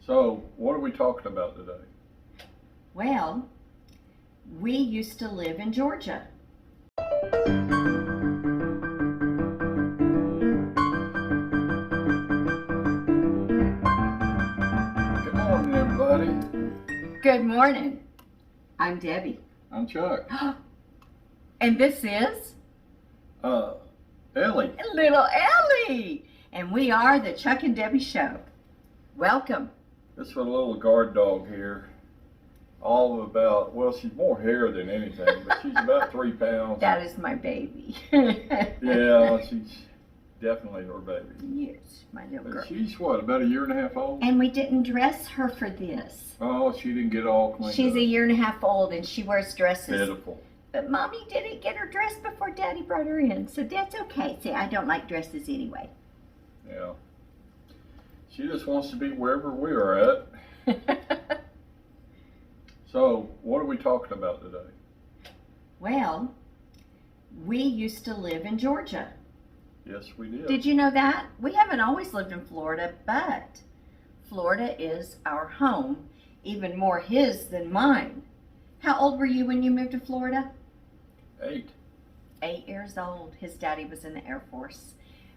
So, what are we talking about today? Well, we used to live in Georgia. Good morning, everybody. Good morning. I'm Debbie. I'm Chuck. And this is Ellie. Little Ellie. And we are the Chuck and Debbie Show. Welcome. This is a little guard dog here. All of about, well, she's more hair than anything, but she's about 3 pounds. That is my baby. Yeah, she's definitely her baby. Yes, my little But girl. she's what, about a year and a half old? And we didn't dress her for this. Oh, she didn't get all cleaned She's up. a year and a half old and she wears dresses. Pitiful. But Mommy didn't get her dressed before Daddy brought her in, so that's okay. See, I don't like dresses anyway. Yeah. She just wants to be wherever we are at. So, what are we talking about today? Well, we used to live in Georgia. Yes, we did. Did you know that? We haven't always lived in Florida, but Florida is our home, even more his than mine. How old were you when you moved to Florida? 8. 8 years old. His daddy was in the Air Force.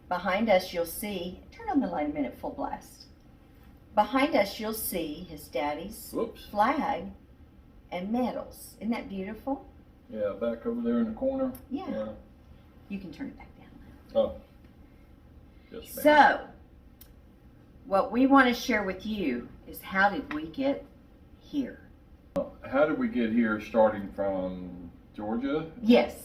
Behind us, you'll see, turn on the light a minute, full blast. Behind us, you'll see his daddy's Whoops. flag and medals. Isn't that beautiful? Yeah, back over there in the corner. Yeah. You can turn it back down now. Oh. Yes, ma'am. So, what we want to share with you is how did we get here? How did we get here starting from Georgia? Yes,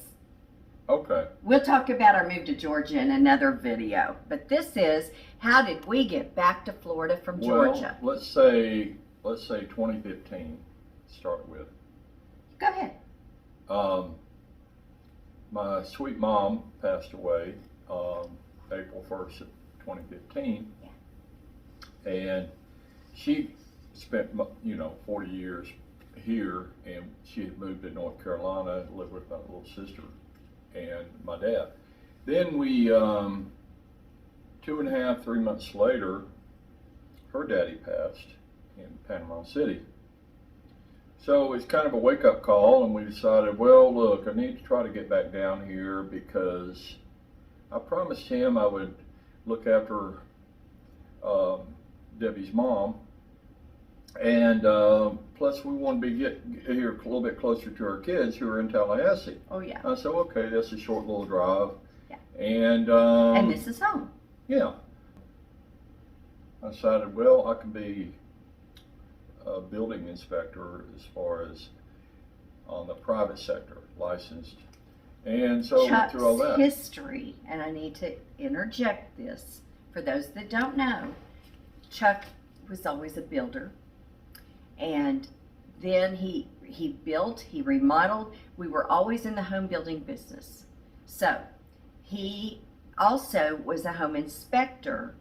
Okay. we'll talk about our move to Georgia in another video, but this is how did we get back to Florida from Georgia? Well, let's say 2015 to start with. Go ahead. My sweet mom passed away April 1st of 2015. Yeah. And she spent, 40 years here, and she had moved to North Carolina to live with my little sister and my dad. Then we, 2.5, 3 months later, her daddy passed in Panama City. So it's kind of a wake-up call, and we decided, well, look, I need to try to get back down here because I promised him I would look after Debbie's mom, and plus we want to get here a little bit closer to our kids who are in Tallahassee. Oh yeah. I said, okay, that's a short little drive. Yeah. And this is home. yeah. I decided, well, I can be a building inspector as far as on the private sector, licensed. And so we went through all Chuck's that. history, and I need to interject this for those that don't know. Chuck was always a builder, and then he built, he remodeled. We were always in the home building business. So he also was a home inspector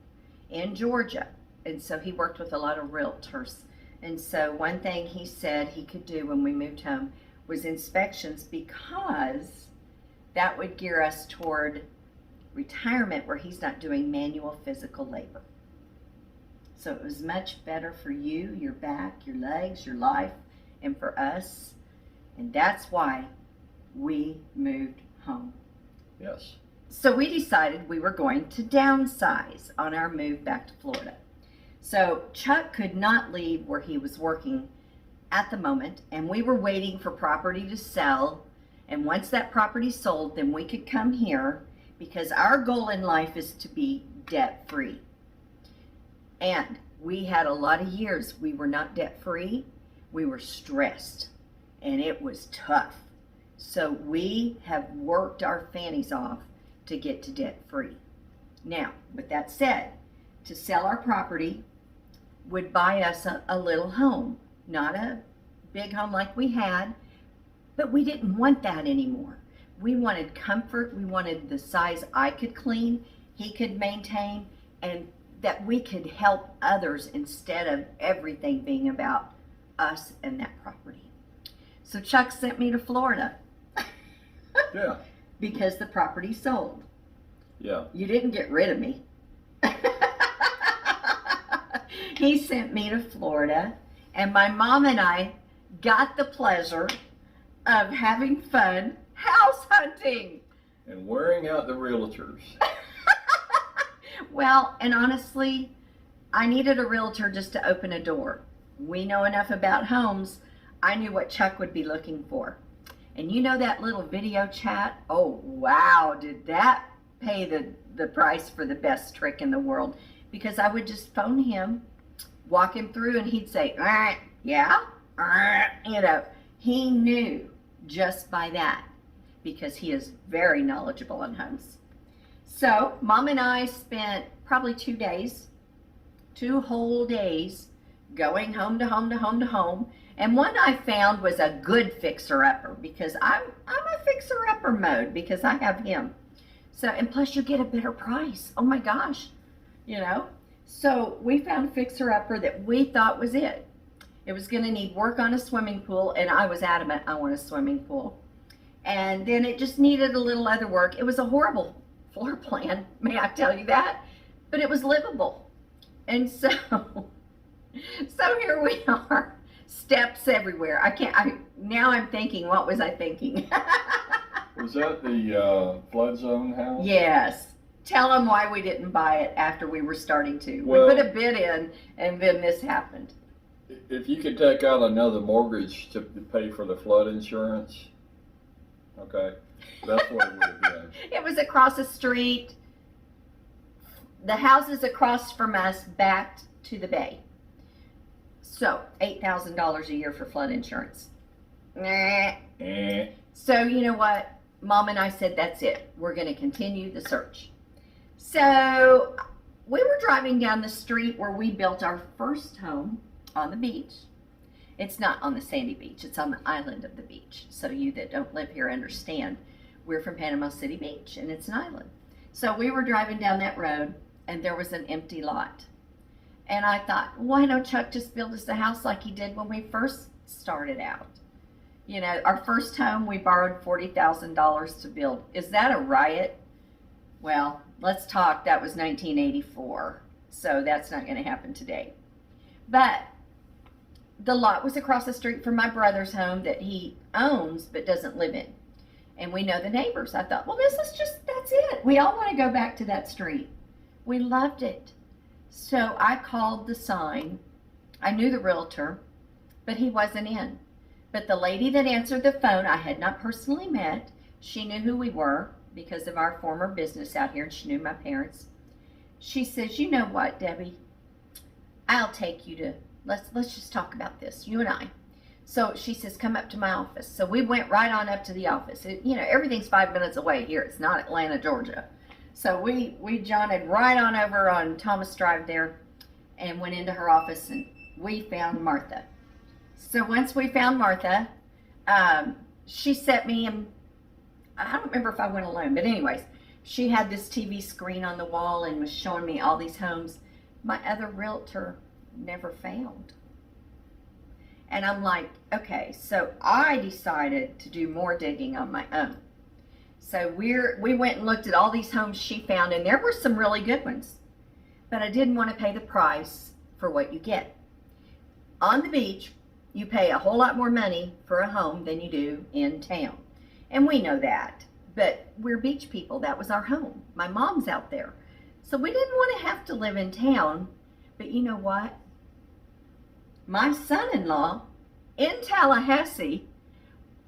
in Georgia, and so he worked with a lot of realtors. And so one thing he said he could do when we moved home was inspections, because that would gear us toward retirement where he's not doing manual physical labor. So it was much better for you, your back, your legs, your life, and for us. And that's why we moved home. Yes. So we decided we were going to downsize on our move back to Florida. So Chuck could not leave where he was working at the moment, and we were waiting for property to sell. And once that property sold, then we could come here, because our goal in life is to be debt-free. And we had a lot of years we were not debt-free. We were stressed, and it was tough. So we have worked our fannies off to get to debt-free. Now, with that said, to sell our property would buy us a little home, not a big home like we had, but we didn't want that anymore. We wanted comfort. We wanted the size I could clean, he could maintain, and that we could help others instead of everything being about us and that property. So Chuck sent me to Florida. Yeah. Because the property sold. Yeah. You didn't get rid of me. He sent me to Florida, and my mom and I got the pleasure of having fun house hunting. And wearing out the realtors. Well, and honestly, I needed a realtor just to open a door. We know enough about homes. I knew what Chuck would be looking for. And you know that little video chat? Oh, wow, did that pay the price for the best trick in the world? Because I would just phone him, walk him through, and he'd say, yeah, you know, he knew just by that because he is very knowledgeable on homes. So Mom and I spent probably 2 days, 2 whole days, going home to home to home to home. And one I found was a good fixer-upper because I'm a fixer-upper mode because I have him. So, and plus you get a better price. Oh my gosh, you know. So we found a fixer-upper that we thought was it. It was going to need work on a swimming pool, and I was adamant I want a swimming pool. And then it just needed a little other work. It was a horrible floor plan, may I tell you that, but it was livable. And so here we are, steps everywhere. Now I'm thinking, what was I thinking? Was that the flood zone house? Yes. Tell them why we didn't buy it after we were starting to. Well, we put a bid in, and then this happened. If you could take out another mortgage to pay for the flood insurance, okay, that's what it would have been. It was across the street. The houses across from us backed to the bay. So, $8,000 a year for flood insurance. Nah. So, you know what? Mom and I said, that's it. We're going to continue the search. So, we were driving down the street where we built our first home on the beach. It's not on the sandy beach. It's on the island of the beach. So, you that don't live here understand. We're from Panama City Beach, and it's an island. So, we were driving down that road, and there was an empty lot. And I thought, why don't Chuck just build us a house like he did when we first started out? You know, our first home, we borrowed $40,000 to build. Is that a riot? Well, let's talk. That was 1984. So that's not going to happen today. But the lot was across the street from my brother's home that he owns but doesn't live in. And we know the neighbors. I thought, well, that's it. We all want to go back to that street. We loved it. So I called the sign. I knew the realtor, but he wasn't in. But the lady that answered the phone, I had not personally met. She knew who we were because of our former business out here, and she knew my parents. She says, you know what, Debbie? I'll take you to, let's just talk about this, you and I. So she says, come up to my office. So we went right on up to the office. You know, everything's 5 minutes away here. It's not Atlanta, Georgia. So we jaunted right on over on Thomas Drive there and went into her office, and we found Martha. So once we found Martha, she set me in, I don't remember if I went alone, but anyways, she had this TV screen on the wall and was showing me all these homes my other realtor never found. And I'm like, okay, so I decided to do more digging on my own. So we went and looked at all these homes she found, and there were some really good ones. But I didn't want to pay the price for what you get. On the beach, you pay a whole lot more money for a home than you do in town. And we know that. But we're beach people. That was our home. My mom's out there. So we didn't want to have to live in town. But you know what? My son-in-law in Tallahassee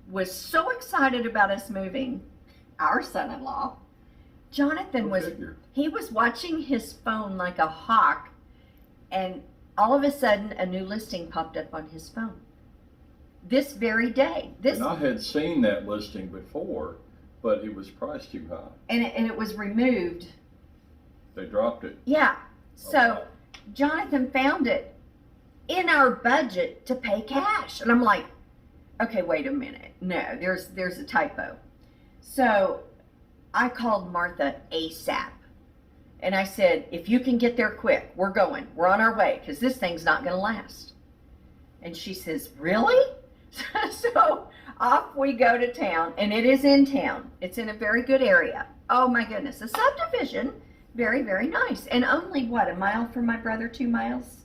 was so excited about us moving. Our son-in-law, Jonathan, he was watching his phone like a hawk, and all of a sudden a new listing popped up on his phone. This very day. And I had seen that listing before, but it was priced too high. And it was removed. They dropped it. Yeah. So Jonathan found it in our budget to pay cash. And I'm like, okay, wait a minute. No, there's a typo. So I called Martha ASAP. And I said, if you can get there quick, we're going. We're on our way because this thing's not going to last. And she says, really? So off we go to town. And it is in town. It's in a very good area. Oh my goodness. A subdivision. Very, very nice. And only, what, a mile from my brother, 2 miles?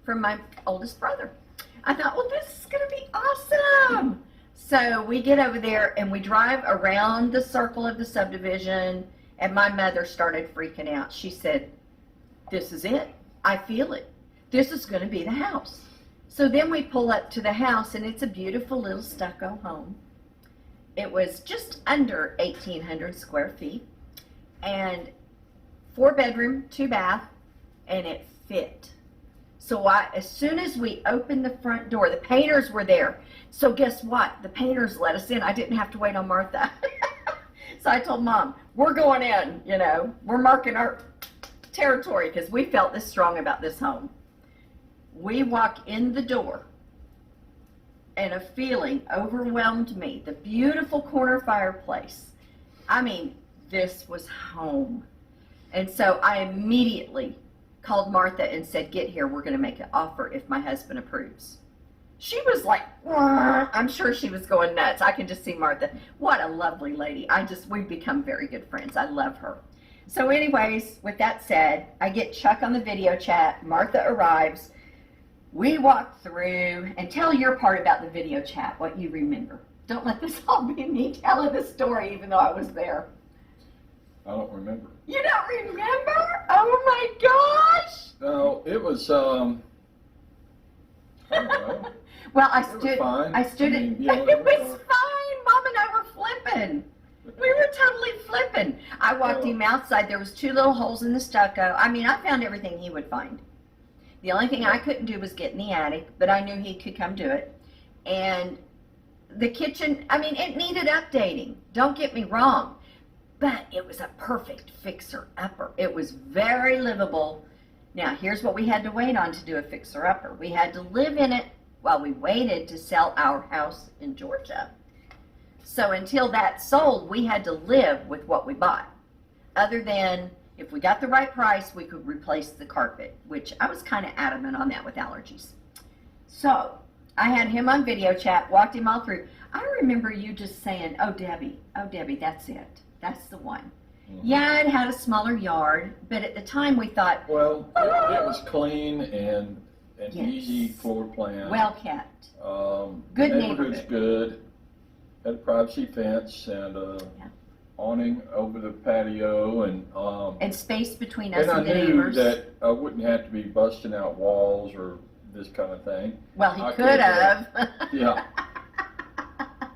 from my oldest brother. I thought, well, this is going to be awesome. So we get over there and we drive around the circle of the subdivision, and my mother started freaking out. She said, this is it. I feel it. This is going to be the house. So then we pull up to the house, and it's a beautiful little stucco home. It was just under 1,800 square feet, and 4-bedroom, 2-bath, and it fit. So as soon as we opened the front door, the painters were there. So guess what? The painters let us in. I didn't have to wait on Martha. So I told Mom, we're going in, we're marking our territory because we felt this strong about this home. We walk in the door and a feeling overwhelmed me. The beautiful corner fireplace. I mean, this was home. And so I immediately called Martha and said, get here, we're going to make an offer if my husband approves. She was like, I'm sure she was going nuts. I can just see Martha. What a lovely lady. We've become very good friends. I love her. So anyways, with that said, I get Chuck on the video chat. Martha arrives. We walk through, and tell your part about the video chat, what you remember. Don't let this all be me telling the story, even though I was there. I don't remember. You don't remember? Oh my gosh! No, it was, I don't know. Well, I It was stood, fine. it it was fine. Mom and I were flipping. We were totally flipping. I walked him outside. There was 2 little holes in the stucco. I mean, I found everything he would find. The only thing I couldn't do was get in the attic, but I knew he could come do it. And the kitchen, I mean, it needed updating. Don't get me wrong. But it was a perfect fixer-upper. It was very livable. Now, here's what we had to wait on to do a fixer-upper. We had to live in it while we waited to sell our house in Georgia. So until that sold, we had to live with what we bought. Other than, if we got the right price, we could replace the carpet, which I was kind of adamant on that with allergies. So I had him on video chat, walked him all through. I remember you just saying, oh, Debbie, that's it. That's the one. Mm-hmm. Yeah, it had a smaller yard, but at the time we thought, well, it was clean and an yes, easy floor plan. Well kept. Good neighborhood's neighborhood. Good. Had a privacy fence and a awning over the patio, and space between us and and the I knew neighbors. that I wouldn't have to be busting out walls or this kind of thing. Well, he could have. Yeah.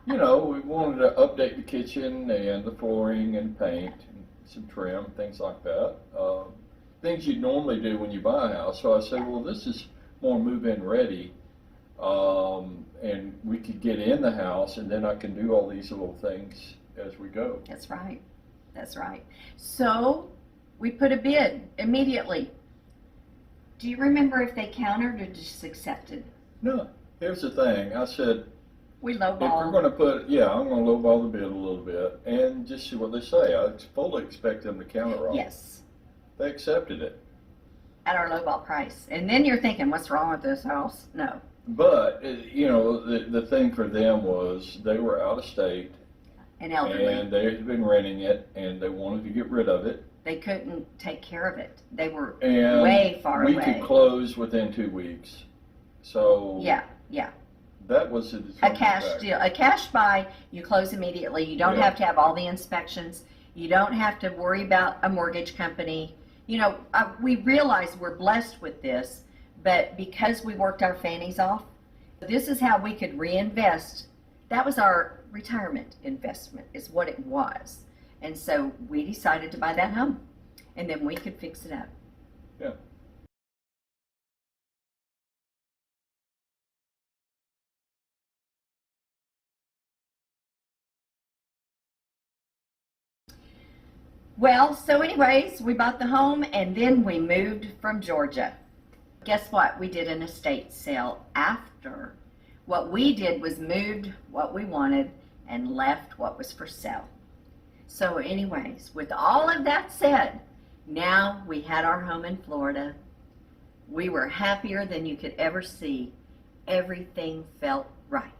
We wanted to update the kitchen and the flooring and paint and some trim, things like that. Things you'd normally do when you buy a house. So I said, well, this is more move-in ready. And we could get in the house, and then I can do all these little things as we go. That's right. That's right. So we put a bid immediately. Do you remember if they countered or just accepted? No. Here's the thing. I said, we if we're lowballed. going to I'm going to lowball the bid a little bit and just see what they say. I fully expect them to counter on it. Yes. They accepted it. At our lowball price. And then you're thinking, what's wrong with this house? No. But, the thing for them was they were out of state. And elderly. And they had been renting it, and they wanted to get rid of it. They couldn't take care of it. They were And way far away. we could close within 2 weeks. So Yeah. that was a cash deal. A cash buy, you close immediately. You don't have to have all the inspections. You don't have to worry about a mortgage company. We realize we're blessed with this, but because we worked our fannies off, this is how we could reinvest. That was our retirement investment, is what it was. And so we decided to buy that home, and then we could fix it up. Yeah. Well, so anyways, we bought the home, and then we moved from Georgia. Guess what? We did an estate sale after. What we did was moved what we wanted and left what was for sale. So anyways, with all of that said, now we had our home in Florida. We were happier than you could ever see. Everything felt right.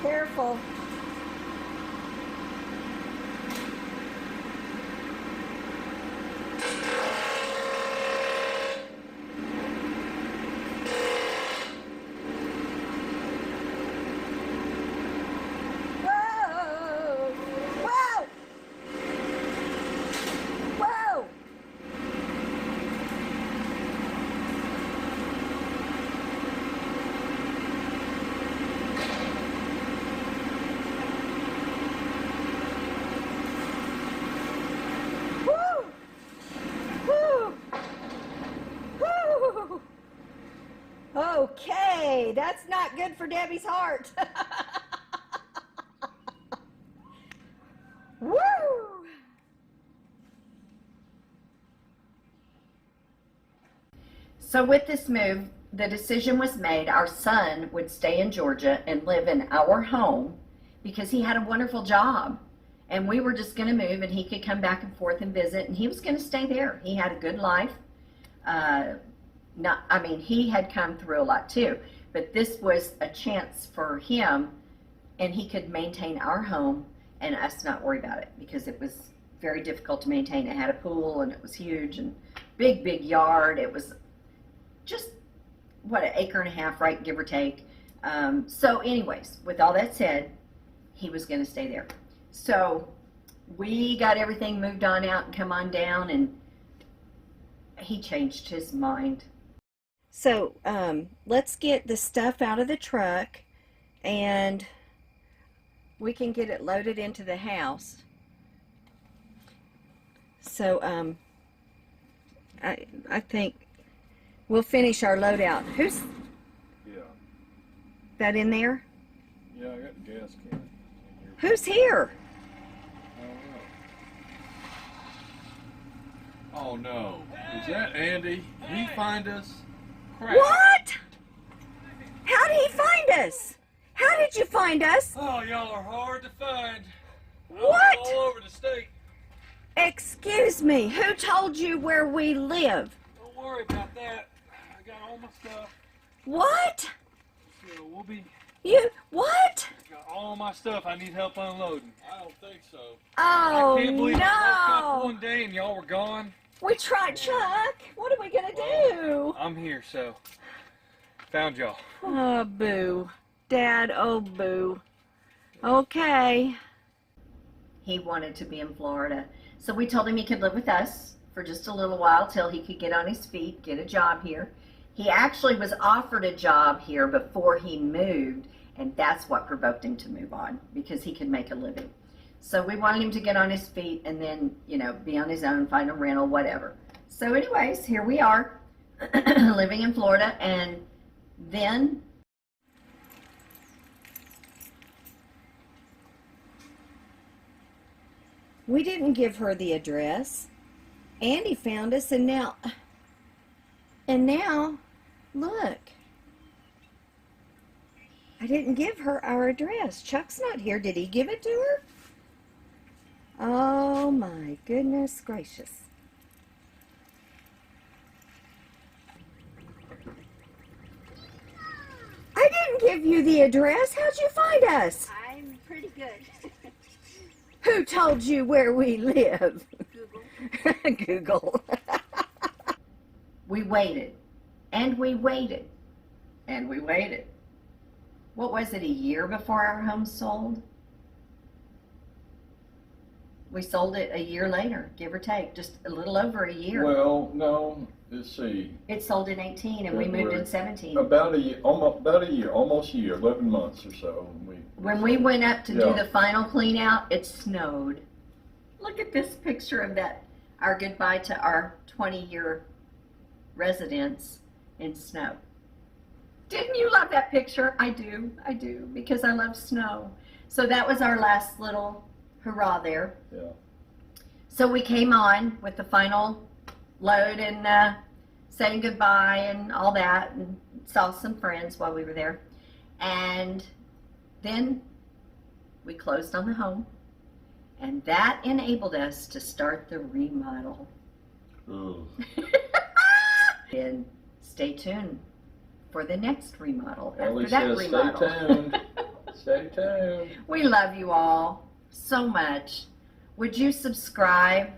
Careful. Whoa! Whoa! Whoa! Woo! Woo! Woo! Okay, that's not good for Debbie's heart. Woo! So with this move, the decision was made our son would stay in Georgia and live in our home because he had a wonderful job. And we were just going to move and he could come back and forth and visit, and he was going to stay there. He had a good life. He had come through a lot too, but this was a chance for him, and he could maintain our home and us not worry about it because it was very difficult to maintain. It had a pool and it was huge and big yard. It was just what, an acre and a half, right, give or take. So anyways, with all that said, he was going to stay there. So we got everything moved on out and come on down, and he changed his mind. So let's get the stuff out of the truck and we can get it loaded into the house. So I think we'll finish our load out. Who's Yeah. that in there? Yeah, I got the gas can. Who's here? Oh no. Is that Andy? Did he find us? Crap. What? How did he find us? How did you find us? Oh, y'all are hard to find. What? All over the state. Excuse me, who told you where we live? Don't worry about that. I got all my stuff. What? So we'll be. What? Got all my stuff. I need help unloading. I don't think so. Oh, I can't believe I woke up no. one day and y'all were gone. We tried, Chuck. What are we going to do? I'm here, so found y'all. Oh, boo. Dad, oh, boo. Okay. He wanted to be in Florida. So we told him he could live with us for just a little while till he could get on his feet, get a job here. He actually was offered a job here before he moved, and that's what provoked him to move on, because he could make a living. So we wanted him to get on his feet and then, be on his own, find a rental, whatever. So anyways, here we are, living in Florida, and then we didn't give her the address. Andy found us, and now, look. I didn't give her our address. Chuck's not here. Did he give it to her? Oh my goodness gracious. I didn't give you the address. How'd you find us? I'm pretty good. Who told you where we live? Google. Google. We waited, and we waited, and we waited. What was it, a year before our home sold? We sold it a year later, give or take, just a little over a year. Well, no, let's see, It sold in 18 and we moved in February. 17. about a year, almost a year, 11 months or so. When we went up to do Yeah. the final clean out, it snowed. Look at this picture of that, our goodbye to our 20-year residence in snow. Didn't you love that picture? I do, because I love snow. So that was our last little hurrah there. Yeah. So we came on with the final load and saying goodbye and all that, and saw some friends while we were there. And then we closed on the home, and that enabled us to start the remodel. Ooh. And stay tuned for the next remodel after Ellie that says, remodel. stay tuned. Stay tuned. We love you all so much. Would you subscribe?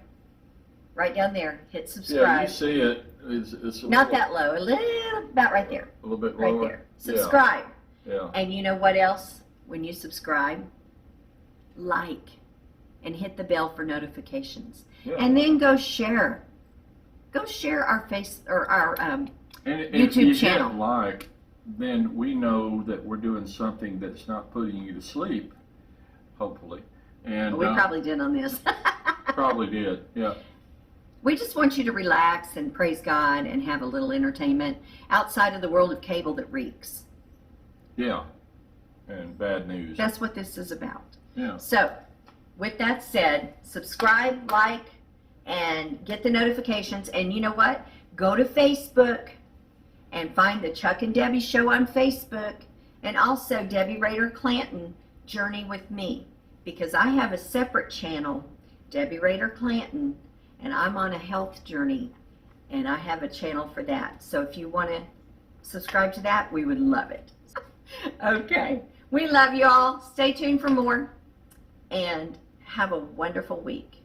Right down there, hit Yeah, subscribe. you see it. It's a Not little, that low, a little, about right there, a little bit right lower. there. Subscribe. Yeah. And you know what else? When you subscribe, like and hit the bell for notifications. Yeah. And then go share. Go share our our And if YouTube you channel. hit like, then we know that we're doing something that's not putting you to sleep, hopefully. And we probably did on this. probably did. Yeah. We just want you to relax and praise God and have a little entertainment outside of the world of cable that reeks. Yeah. And bad news. That's what this is about. Yeah. So, with that said, subscribe, like, and get the notifications. And you know what? Go to Facebook and find the Chuck and Debbie Show on Facebook, and also Debbie Rader Clanton Journey with Me, because I have a separate channel, Debbie Rader Clanton, and I'm on a health journey, and I have a channel for that. So if you want to subscribe to that, we would love it. Okay. We love you all. Stay tuned for more, and have a wonderful week.